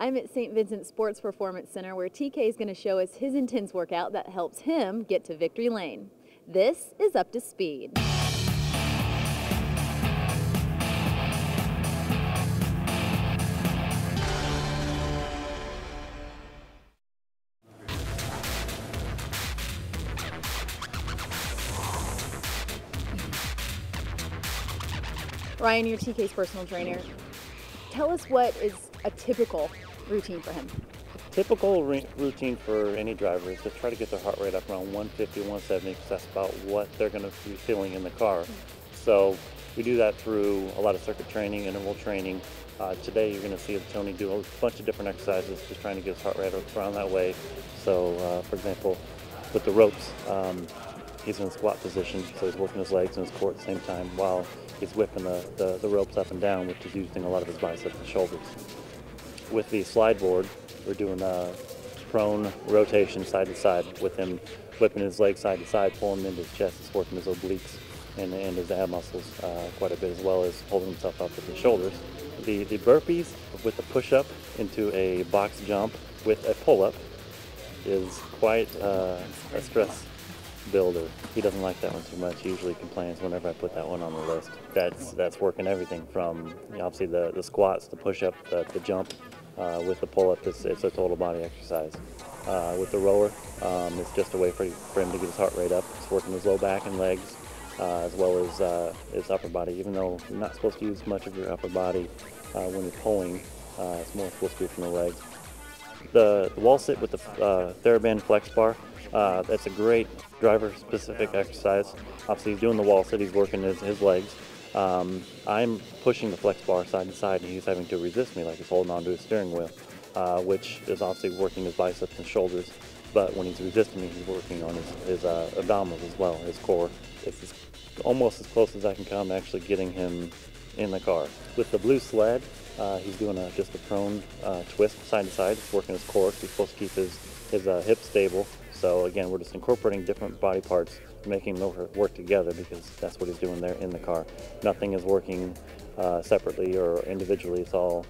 I'm at St. Vincent Sports Performance Center where TK is going to show us his intense workout that helps him get to victory lane. This is Up to Speed. Ryan, you're TK's personal trainer. Tell us what is a typical routine for him. Typical routine for any driver is to try to get their heart rate up around 150, 170, because that's about what they're going to be feeling in the car. So we do that through a lot of circuit training, interval training. Today you're going to see Tony do a bunch of different exercises, just trying to get his heart rate up around that way. So for example, with the ropes, he's in a squat position, so he's working his legs and his core at the same time while he's whipping the ropes up and down, which is using a lot of his biceps and shoulders. With the slide board, we're doing a prone rotation side to side with him whipping his legs side to side, pulling him into his chest. It's working his obliques and his ab muscles quite a bit, as well as holding himself up with his shoulders. The burpees with the push-up into a box jump with a pull-up is quite a stress builder. He doesn't like that one too much. He usually complains whenever I put that one on the list. That's working everything from, you know, obviously the squats, the push-up, the jump. With the pull-up, it's a total body exercise. With the rower, it's just a way for him to get his heart rate up. It's working his low back and legs, as well as his upper body. Even though you're not supposed to use much of your upper body when you're pulling, it's more supposed to be from the legs. The wall sit with the TheraBand Flex Bar, that's a great driver-specific exercise. Obviously, he's doing the wall sit, he's working his legs. I'm pushing the flex bar side to side, and he's having to resist me like he's holding onto his steering wheel, which is obviously working his biceps and shoulders. But when he's resisting me, he's working on his abdominals as well, his core. It's almost as close as I can come to actually getting him in the car. With the blue sled, he's doing just a prone twist side to side. It's working his core. He's supposed to keep his hips stable. So again, we're just incorporating different body parts, making them work together, because that's what he's doing there in the car. Nothing is working separately or individually. It's all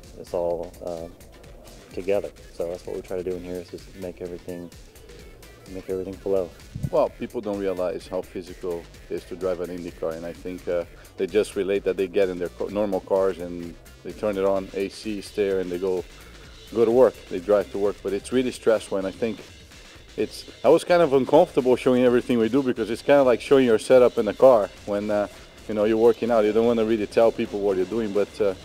together. So that's what we try to do in here, is just make everything flow. Well, people don't realize how physical it is to drive an IndyCar, and I think they just relate that they get in their normal cars and they turn it on, AC, stare, and they go to work. They drive to work, but it's really stressful, and I think I was kind of uncomfortable showing everything we do, because it's kind of like showing your setup in the car when you know, you're working out. You don't want to really tell people what you're doing, but if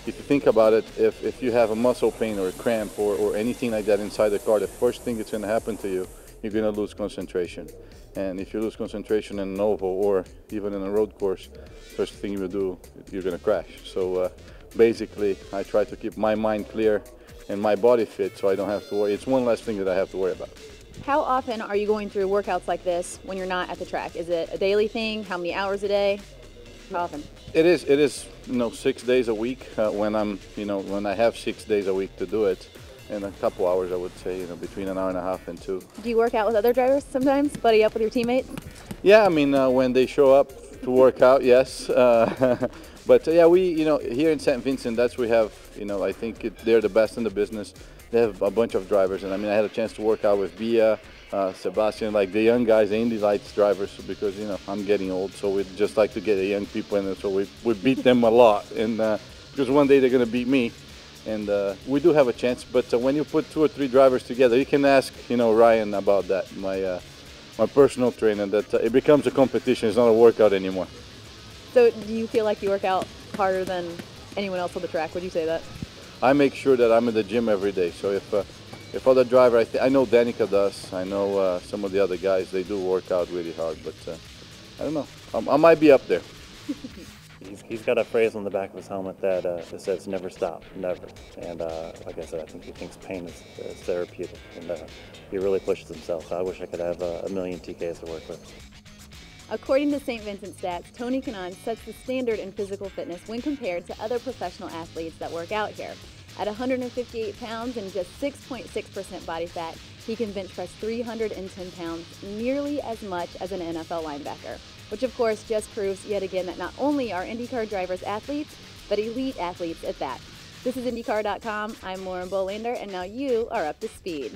you think about it, if you have a muscle pain or a cramp or anything like that inside the car, the first thing that's going to happen to you, you're going to lose concentration. And if you lose concentration in an oval or even in a road course, first thing you will do, you're going to crash. So basically, I try to keep my mind clear and my body fit, so I don't have to worry. It's one less thing that I have to worry about. How often are you going through workouts like this when you're not at the track? Is it a daily thing? How many hours a day? How often? It is, you know, 6 days a week when I have 6 days a week to do it. In a couple hours, I would say, you know, between an hour and a half and 2. Do you work out with other drivers sometimes? Buddy up with your teammates? Yeah, I mean, when they show up to work out, yes. But yeah, we, you know, here in St. Vincent, we have, you know, I think they're the best in the business. They have a bunch of drivers, and I mean, I had a chance to work out with Bia, Sebastian, like the young guys, the Indy Lights drivers, because, you know, I'm getting old, so we just like to get the young people in there, so we beat them a lot, and because one day they're going to beat me. And we do have a chance, but when you put 2 or 3 drivers together, you can ask, you know, Ryan about that, my personal trainer, that it becomes a competition. It's not a workout anymore. So do you feel like you work out harder than anyone else on the track? Would you say that? I make sure that I'm in the gym every day. So if other driver, I know Danica does, I know some of the other guys, they do work out really hard, but I don't know. I might be up there. He's got a phrase on the back of his helmet that says "never stop, never." And like I said, I think he thinks pain is therapeutic, and he really pushes himself. So I wish I could have a million TKs to work with. According to St. Vincent stats, Tony Kanaan sets the standard in physical fitness when compared to other professional athletes that work out here. At 158 pounds and just 6.6% body fat, he can bench press 310 pounds, nearly as much as an NFL linebacker. Which of course just proves yet again that not only are IndyCar drivers athletes, but elite athletes at that. This is IndyCar.com. I'm Lauren Bolander, and now you are up to speed.